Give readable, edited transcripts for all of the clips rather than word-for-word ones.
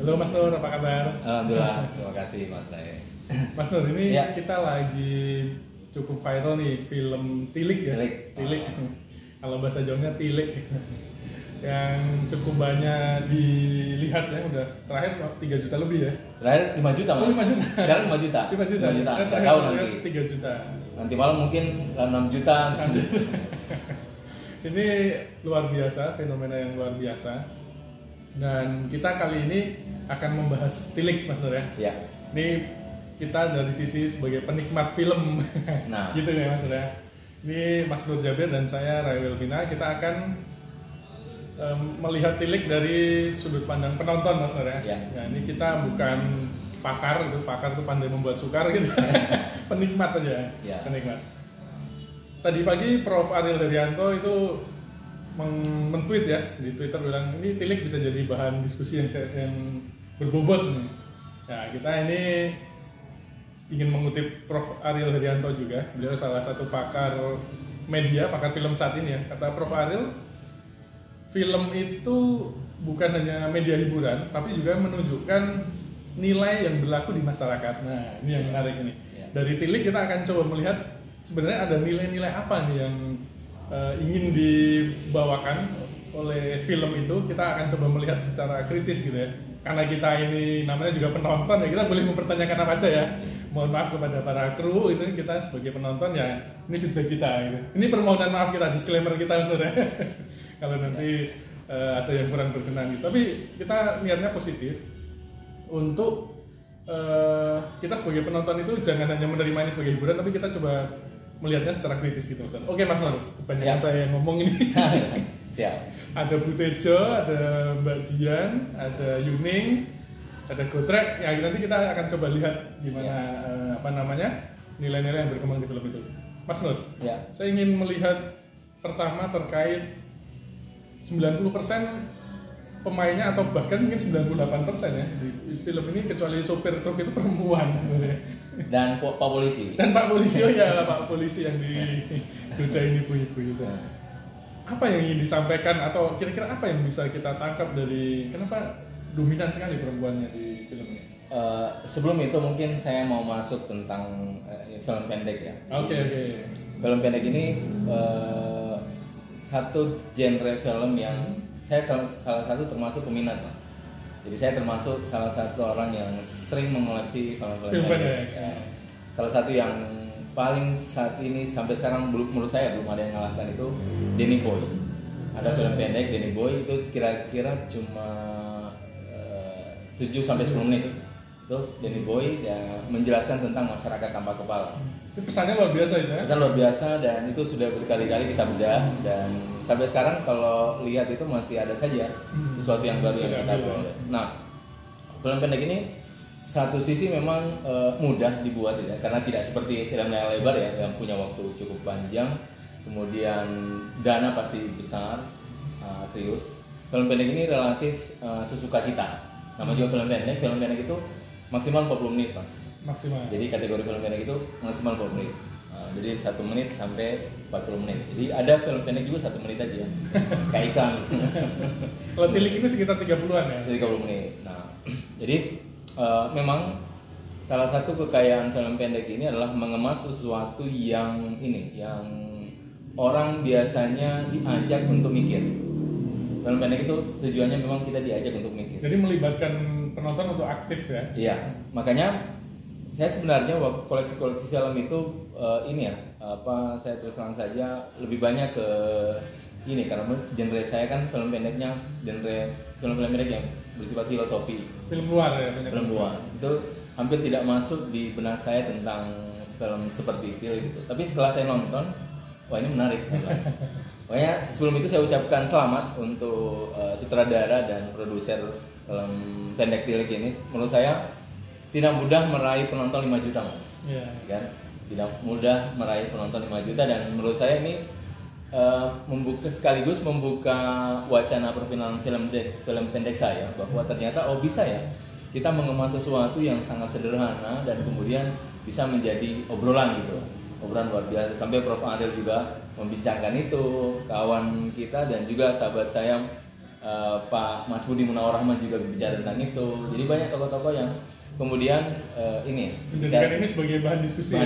Halo Mas Nur, apa kabar? Alhamdulillah, terima kasih Mas Nay. Mas Nur, ini Ya. kita lagi cukup viral nih film Tilik ya. Tilik. Kalau bahasa Jawanya Tilik. Yang cukup banyak dilihat ya, udah terakhir 3 juta lebih ya. Terakhir 5 juta Mas. Oh, 5 juta. Sekarang 5 juta. 5 juta. 5 juta. Saya Nggak terakhir tahu lihat nanti. 3 juta. Nanti malam mungkin 6 juta. Ini luar biasa, fenomena yang luar biasa. Dan kita kali ini akan membahas Tilik, Mas Nur ya. Ya. Ini kita dari sisi sebagai penikmat film, Nah. gitu ya Mas Nur ya. Ini Mas Nur Jabir dan saya Ray Wilvina, kita akan melihat Tilik dari sudut pandang penonton, Mas Nur ya. Ya. Nah, ini kita bukan pakar, pakar itu pandai membuat sukar gitu. Penikmat aja, Ya. penikmat. Tadi pagi Prof. Ariel Herianto itu men-tweet ya di Twitter bilang ini Tilik bisa jadi bahan diskusi yang berbobot nih. Nah, kita ini ingin mengutip Prof. Ariel Herianto juga. Beliau salah satu pakar media, pakar film saat ini ya. Kata Prof. Ariel, film itu bukan hanya media hiburan, tapi juga menunjukkan nilai yang berlaku di masyarakat. Nah, ini yang menarik ini. Ya. Dari Tilik kita akan coba melihat sebenarnya ada nilai-nilai apa nih yang ingin dibawakan oleh film itu. Kita akan coba melihat secara kritis gitu ya. Karena kita ini namanya juga penonton ya, kita boleh mempertanyakan apa aja ya. Mohon maaf kepada para kru, itu kita sebagai penonton ya, ini feedback kita gitu. Ini permohonan maaf kita, disclaimer kita sebenarnya. Kalau nanti ada yang kurang berkenan gitu. Tapi kita niatnya positif untuk kita sebagai penonton itu jangan hanya menerima ini sebagai hiburan, tapi kita coba melihatnya secara kritis gitu. Oke Mas Nur, kebanyakan saya yang ngomong ini. Siap. Ada Bu Tejo, ada Mbak Dian, ada Yuning, ada Gotrek. Ya nanti kita akan coba lihat gimana nilai-nilai yang berkembang di film itu. Mas Nur, Ya. saya ingin melihat pertama terkait 90% pemainnya atau bahkan mungkin 98% ya di film ini, kecuali sopir truk itu perempuan. Dan Pak Polisi. Dan Pak Polisi, oh ya Pak Polisi yang digodain ibu-ibu itu. Apa yang ingin disampaikan atau kira-kira apa yang bisa kita tangkap dari kenapa dominan sekali perempuannya di film ini? Sebelum itu mungkin saya mau masuk tentang film pendek ya. Oke. Film pendek ini satu genre film yang saya salah satu termasuk peminat Mas. Jadi saya termasuk salah satu orang yang sering mengoleksi film-film pendek. Ya. Salah satu yang paling saat ini sampai sekarang menurut saya belum ada yang mengalahkan itu Danny Boy. Ada film pendek Danny Boy itu kira-kira cuma 7-10 menit. Itu Danny Boy yang menjelaskan tentang masyarakat tanpa kepala. Itu pesannya luar biasa itu ya? Pesan luar biasa dan itu sudah berkali-kali kita bedah dan sampai sekarang kalau lihat itu masih ada saja sesuatu yang baru yang kita buat. Nah, film pendek ini satu sisi memang mudah dibuat ya, karena tidak seperti film layar lebar ya yang punya waktu cukup panjang, kemudian dana pasti besar, serius. Film pendek ini relatif sesuka kita. Nama juga film pendek itu maksimal 40 menit Mas. Maksimal. Jadi kategori film pendek itu maksimal 40 menit. Jadi 1 menit sampai 40 menit. Jadi ada film pendek juga 1 menit aja. Kayak iklan. Kalau Tilik ini sekitar 30-an ya? 30 menit. Nah, jadi memang salah satu kekayaan film pendek ini adalah mengemas sesuatu yang orang biasanya diajak untuk mikir. Film pendek itu tujuannya memang kita diajak untuk mikir. Jadi melibatkan penonton untuk aktif ya? Iya, makanya saya sebenarnya koleksi film itu saya terus terang saja lebih banyak ke ini karena genre saya kan film pendeknya film pendek yang bersifat filosofi. Film luar ya? Film luar itu hampir tidak masuk di benak saya tentang film seperti itu gitu. Tapi setelah saya nonton, wah ini menarik. Pokoknya sebelum itu saya ucapkan selamat untuk sutradara dan produser film pendek Tilik ini. Menurut saya tidak mudah meraih penonton 5 juta Mas. Iya. Kan? Tidak mudah meraih penonton 5 juta dan menurut saya ini sekaligus membuka wacana perfilman film pendek saya bahwa ternyata bisa ya kita mengemas sesuatu yang sangat sederhana dan kemudian bisa menjadi obrolan gitu, obrolan luar biasa. Sampai Prof. Ariel juga membincangkan itu, kawan kita dan juga sahabat saya Pak Mas Budi Munawar Rahman juga berbicara tentang itu. Jadi banyak tokoh-tokoh yang kemudian ini menjadikan ini sebagai bahan diskusi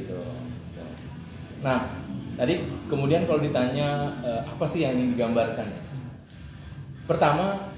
gitu. Nah, tadi kemudian kalau ditanya apa sih yang ingin digambarkan? Pertama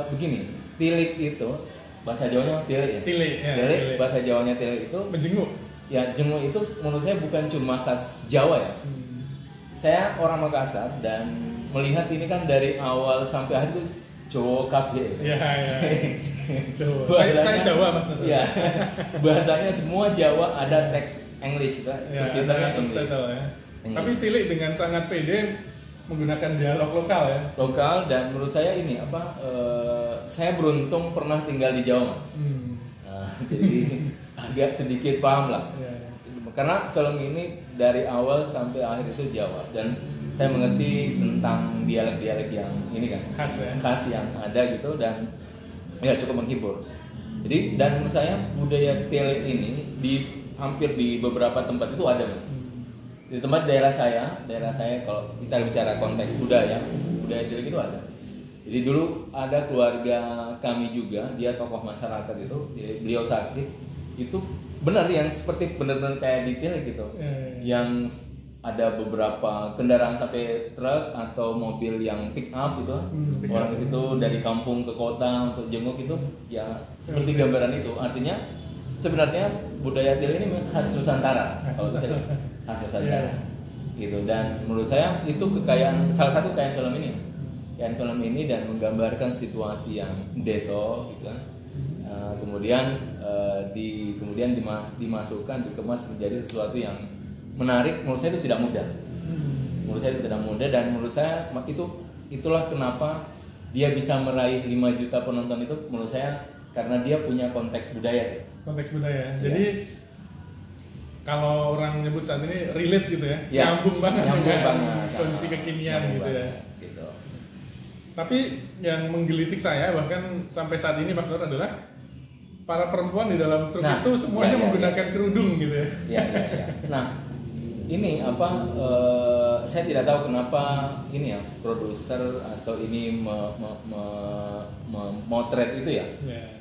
begini, tilik itu bahasa Jawanya tilik ya. Tilik. Bahasa Jawanya tilik itu menjenguk. Ya, jenguk itu menurut saya bukan cuma khas Jawa ya. Saya orang Makassar dan melihat ini kan dari awal sampai akhir itu Jawa kabeh. Iya. Jawa. Saya Jawa Mas Nur. Iya. Bahasanya semua Jawa, ada teks English kan. Ada subtitle ya. Tapi tilik dengan sangat pede menggunakan dialog lokal ya. Lokal, dan menurut saya ini saya beruntung pernah tinggal di Jawa, Mas. Nah, jadi agak sedikit paham lah. Karena film ini dari awal sampai akhir itu Jawa, dan saya mengerti tentang dialek-dialek yang ini kan khas yang ada gitu, dan ya cukup menghibur. Jadi dan menurut saya budaya tilik ini hampir di beberapa tempat itu ada, Mas. Di tempat daerah saya kalau kita bicara konteks budaya tilik itu ada. Jadi dulu ada keluarga kami juga, dia tokoh masyarakat itu, beliau sakit, itu benar yang seperti benar-benar kayak di tilik gitu. Yang ada beberapa kendaraan sampai truk atau mobil yang pick up gitu, orang di situ dari kampung ke kota untuk jenguk itu, ya seperti gambaran itu. Artinya sebenarnya budaya tilik ini khas Nusantara, kalau saya khas Nusantara, gitu. Dan menurut saya itu kekayaan, salah satu kekayaan film ini dan menggambarkan situasi yang deso, gitu kan. Kemudian dimasukkan, dikemas menjadi sesuatu yang menarik. Menurut saya itu tidak mudah. Dan menurut saya itulah kenapa dia bisa meraih 5 juta penonton itu. Menurut saya karena dia punya konteks budaya sih. Konteks budaya. Jadi kalau orang nyebut saat ini relate gitu ya. Nyambung banget dengan kondisi kekinian gitu ya. Gitu. Tapi yang menggelitik saya bahkan sampai saat ini Mas Nur adalah para perempuan di dalam truk itu semuanya menggunakan kerudung gitu ya. Iya. Nah, ini saya tidak tahu kenapa ini ya produser atau ini memotret itu ya.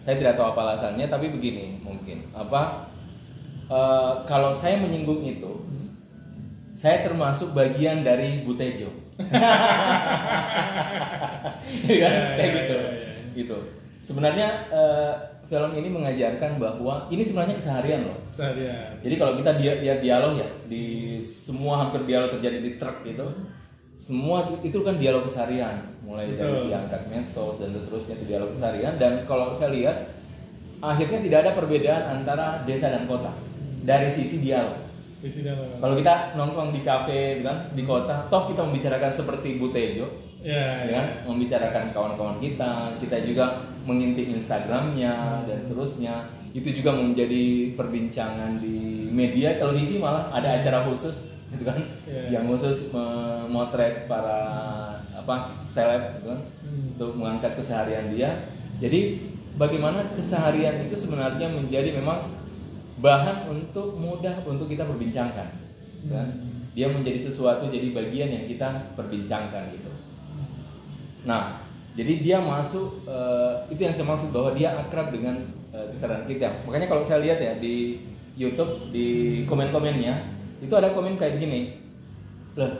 Saya tidak tahu apa alasannya, tapi begini mungkin kalau saya menyinggung itu, saya termasuk bagian dari Butejo. Kayak gitu. Sebenarnya film ini mengajarkan bahwa ini sebenarnya keseharian loh. Jadi kalau kita lihat dialog ya, di semua hampir dialog terjadi di truk gitu, semua itu kan dialog keseharian, mulai dari diangkat medsos dan seterusnya, itu dialog keseharian. Dan kalau saya lihat akhirnya tidak ada perbedaan antara desa dan kota dari sisi dialog. Kalau kita nongkrong di kafe kan di kota, toh kita membicarakan seperti Butejo. Kan? Membicarakan kawan-kawan kita juga mengintip Instagramnya dan seterusnya. Itu juga menjadi perbincangan di media televisi, malah ada acara khusus gitu kan, yang khusus memotret para seleb gitu kan, untuk mengangkat keseharian dia. Jadi bagaimana keseharian itu sebenarnya menjadi memang bahan untuk mudah untuk kita perbincangkan kan? Dia menjadi sesuatu, jadi bagian yang kita perbincangkan gitu. Nah, jadi dia masuk, itu yang saya maksud bahwa dia akrab dengan kesadaran kita. Makanya kalau saya lihat ya di YouTube, di komen-komennya itu ada komen kayak begini, loh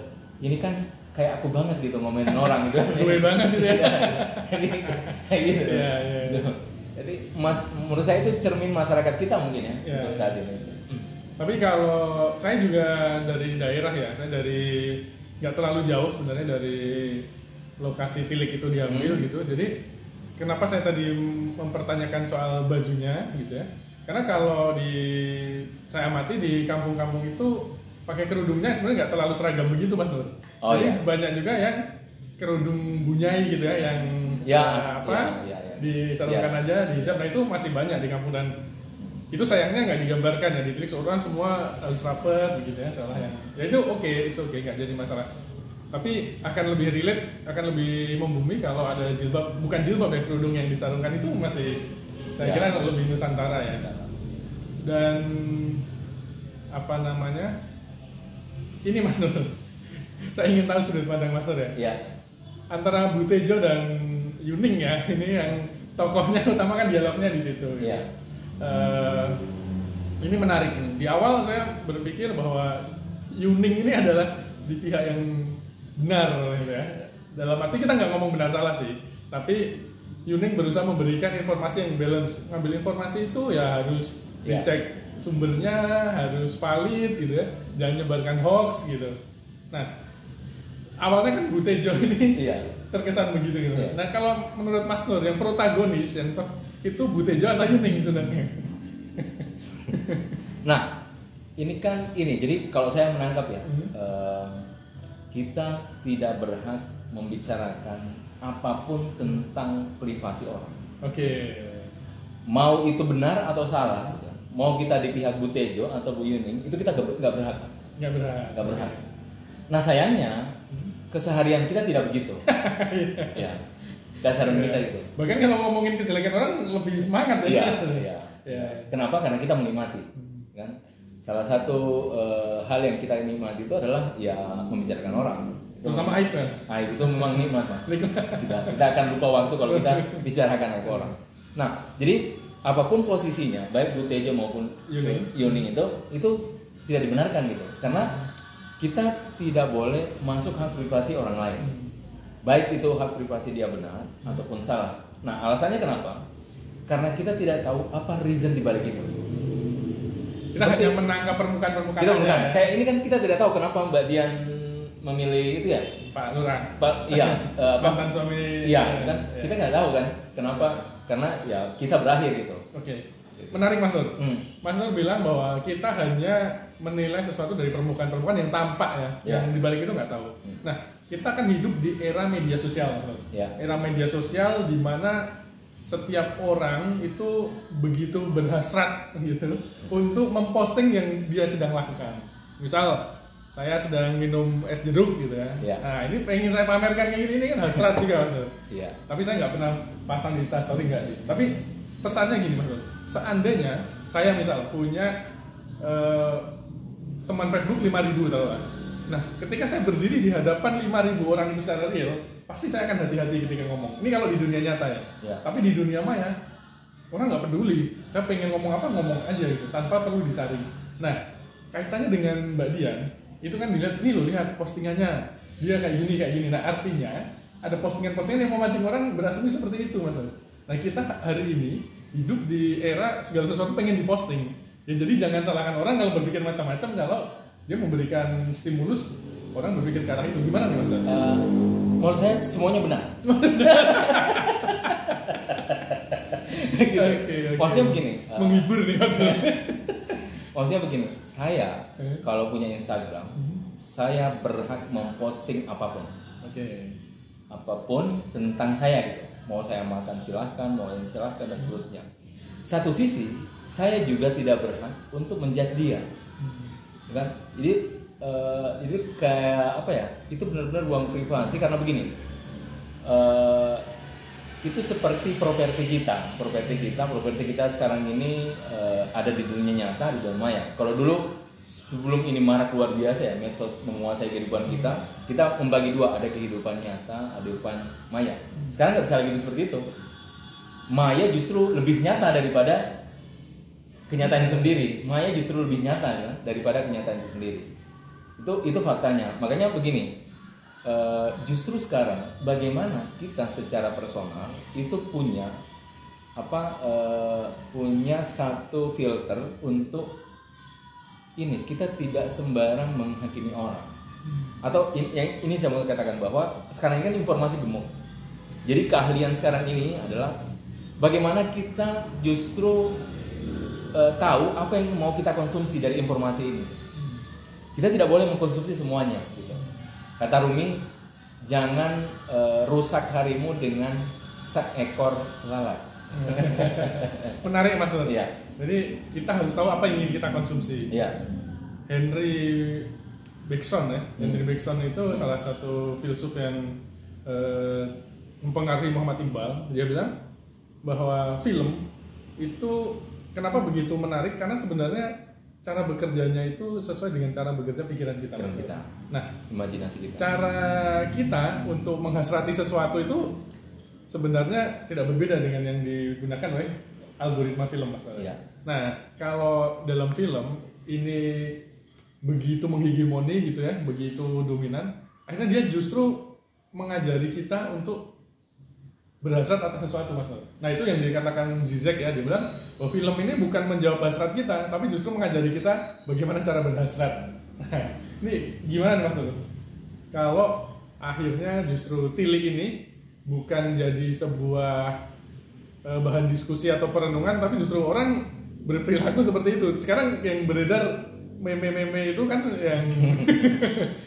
ini kan kayak aku banget gitu ngomenin orang gitu. Gue banget gitu ya. Kayak gitu. Jadi menurut saya itu cermin masyarakat kita mungkin ya untuk saat ini. Tapi kalau saya juga dari daerah ya, saya dari nggak terlalu jauh sebenarnya dari lokasi tilik itu diambil gitu. Jadi kenapa saya tadi mempertanyakan soal bajunya gitu ya? Karena kalau saya amati di kampung-kampung itu pakai kerudungnya sebenarnya nggak terlalu seragam begitu, Mas Nur. Jadi banyak juga yang kerudung bunyai gitu ya, yang disalurkan aja di hijab. Nah itu masih banyak di kampung, dan itu sayangnya nggak digambarkan ya di tilik. Seorang semua harus rapet begitu ya, salah ya. Ya itu it's okay, nggak jadi masalah. Tapi akan lebih relate, akan lebih membumi kalau ada jilbab, bukan jilbab ya, kerudung yang disarungkan itu masih saya kira lebih Nusantara ya. Dan ini Mas Nur, saya ingin tahu sudut pandang Mas Nur ya. antara Butejo dan Yuning ya, ini yang tokohnya utama kan dialognya di situ. Iya. Ini menarik ini. Di awal saya berpikir bahwa Yuning ini adalah di pihak yang benar gitu ya. Dalam arti kita nggak ngomong benar salah sih, tapi Yuning berusaha memberikan informasi yang balance. Ngambil informasi itu ya harus dicek sumbernya, harus valid gitu ya, jangan nyebarkan hoax gitu. Nah, awalnya kan Butejo ini terkesan begitu gitu. Nah, kalau menurut Mas Nur yang protagonis yang itu Butejo atau Yuning sebenarnya? Nah, ini kan jadi kalau saya menangkap ya, kita tidak berhak membicarakan apapun tentang privasi orang. Oke. Mau itu benar atau salah, mau kita di pihak Butejo atau Bu Yuning, itu kita nggak berhak, Mas. Nggak berhak. Nah sayangnya keseharian kita tidak begitu. Ya, keseharian kita gitu. Bahkan kalau ngomongin kejelekan orang lebih semangat ya. Iya. Kenapa? Karena kita menikmati, kan? Salah satu hal yang kita nikmati itu adalah ya membicarakan orang. Terutama aib kan? Aib itu memang nikmat, Mas. Kita akan lupa waktu kalau kita bicarakan aib orang. Nah, jadi apapun posisinya, baik Butejo maupun Yuning itu tidak dibenarkan gitu. Karena kita tidak boleh masuk hak privasi orang lain. Baik itu hak privasi dia benar ataupun salah. Nah, alasannya kenapa? Karena kita tidak tahu apa reason di balik itu. Kita hanya menangkap permukaan-permukaan aja. Kayak ini kan kita tidak tahu kenapa Mbak Dian memilih itu ya, Pak Lurah. Mantan suami. Iya, kan kita nggak tahu kan kenapa, karena ya kisah berakhir gitu. Oke. Menarik Mas Nur. Mas Nur bilang bahwa kita hanya menilai sesuatu dari permukaan-permukaan yang tampak ya, yang di balik itu nggak tahu. Nah, kita akan hidup di era media sosial, Mas Nur. Era media sosial di mana setiap orang itu begitu berhasrat gitu untuk memposting yang dia sedang lakukan. Misal saya sedang minum es jeruk gitu ya. Nah, ini pengen saya pamerkan kayak ini kan hasrat juga, Mas. Tapi saya nggak pernah pasang di Instastory nggak sih. Tapi pesannya gini, Mas. Seandainya saya misal punya teman Facebook 5.000 taruhlah. Nah, ketika saya berdiri di hadapan 5.000 orang itu secara real, pasti saya akan hati-hati ketika ngomong. Ini kalau di dunia nyata ya. Tapi di dunia maya, orang nggak peduli. Saya pengen ngomong apa, ngomong aja gitu, tanpa perlu disaring. Nah, kaitannya dengan Mbak Dian, itu kan dilihat, nih lo lihat postingannya, dia kayak gini. Nah, artinya ada postingan-postingan yang memancing orang berasumsi seperti itu, Mas. Nah, kita hari ini hidup di era segala sesuatu pengen diposting. Ya jadi jangan salahkan orang kalau berpikir macam-macam kalau dia memberikan stimulus, orang berpikir ke arah itu. Gimana nih, Mas? Menurut saya semuanya benar. Maksudnya begini. Menghibur nih, Mas. Maksudnya begini, saya kalau punya Instagram, saya berhak memposting apapun. Apapun tentang saya gitu. Mau saya makan silahkan, mau yang silahkan dan seterusnya. Satu sisi, saya juga tidak berhak untuk menjudge dia, kan? Jadi itu kayak apa ya? Itu benar-benar ruang privasi karena begini. Itu seperti properti kita sekarang ini ada di dunia nyata, di dunia maya. Kalau dulu sebelum ini marak luar biasa ya, medsos menguasai kehidupan kita membagi dua, ada kehidupan nyata, ada kehidupan maya. Sekarang nggak bisa lagi seperti itu. Maya justru lebih nyata daripada kenyataan sendiri. Maya justru lebih nyata ya, daripada kenyataan sendiri. Itu faktanya. Makanya begini. Justru sekarang bagaimana kita secara personal itu punya punya satu filter untuk ini, kita tidak sembarang menghakimi orang. Atau ini saya mau katakan bahwa sekarang ini kan informasi gemuk. Jadi keahlian sekarang ini adalah bagaimana kita justru tahu apa yang mau kita konsumsi dari informasi ini. Kita tidak boleh mengkonsumsi semuanya gitu. Kata Rumi, jangan rusak harimu dengan seekor lalat. Menarik, Mas Nur. Iya. Jadi kita harus tahu apa yang ingin kita konsumsi. Henry Bergson ya. Henry Bergson itu salah satu filsuf yang mempengaruhi Muhammad Iqbal. Dia bilang bahwa film itu kenapa begitu menarik, karena sebenarnya cara bekerjanya itu sesuai dengan cara bekerja pikiran kita. Nah, imajinasi kita. Cara kita untuk menghasrati sesuatu itu sebenarnya tidak berbeda dengan yang digunakan oleh algoritma film, Mas. Iya. Nah, kalau dalam film ini begitu menghegemoni gitu ya, begitu dominan, akhirnya dia justru mengajari kita untuk berhasrat atas sesuatu, Mas. Nah, itu yang dikatakan Zizek ya, dia bilang bahwa film ini bukan menjawab hasrat kita, tapi justru mengajari kita bagaimana cara berhasrat. Nah, ini gimana Mas? Kalau akhirnya justru tilik ini bukan jadi sebuah bahan diskusi atau perenungan, tapi justru orang berperilaku seperti itu. Sekarang yang beredar meme-meme itu kan yang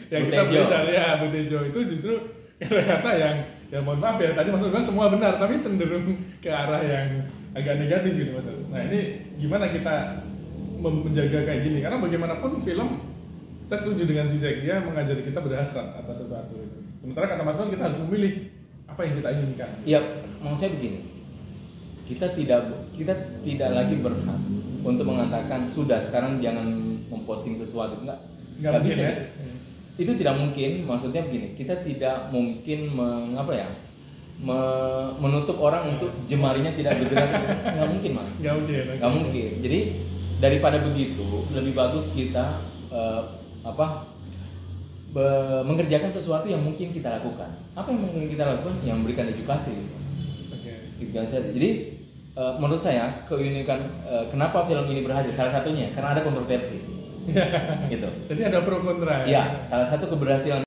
yang kita belajar ya, Butejo itu justru kata-kata yang ya mohon maaf ya, tadi Mas bilang semua benar, tapi cenderung ke arah yang agak negatif gitu, Mas. Nah, ini gimana kita menjaga kayak gini? Karena bagaimanapun film, saya setuju dengan Zizek, dia mengajari kita berhasrat atas sesuatu itu. Sementara kata Mas Don, kita harus memilih apa yang kita inginkan. Iya, mau saya begini, kita tidak lagi berhak untuk mengatakan sudah sekarang jangan memposting sesuatu, nggak bisa ya? Itu tidak mungkin. Maksudnya begini, kita tidak mungkin menutup orang untuk jemarinya tidak bergerak. Nggak mungkin, Mas. Nggak mungkin. Jadi daripada begitu, lebih bagus kita mengerjakan sesuatu yang mungkin kita lakukan. Apa yang mungkin kita lakukan? Yang memberikan edukasi. Jadi menurut saya keunikan kenapa film ini berhasil, salah satunya karena ada kontroversi. Gitu. Jadi ada pro kontra. Ya, salah satu keberhasilan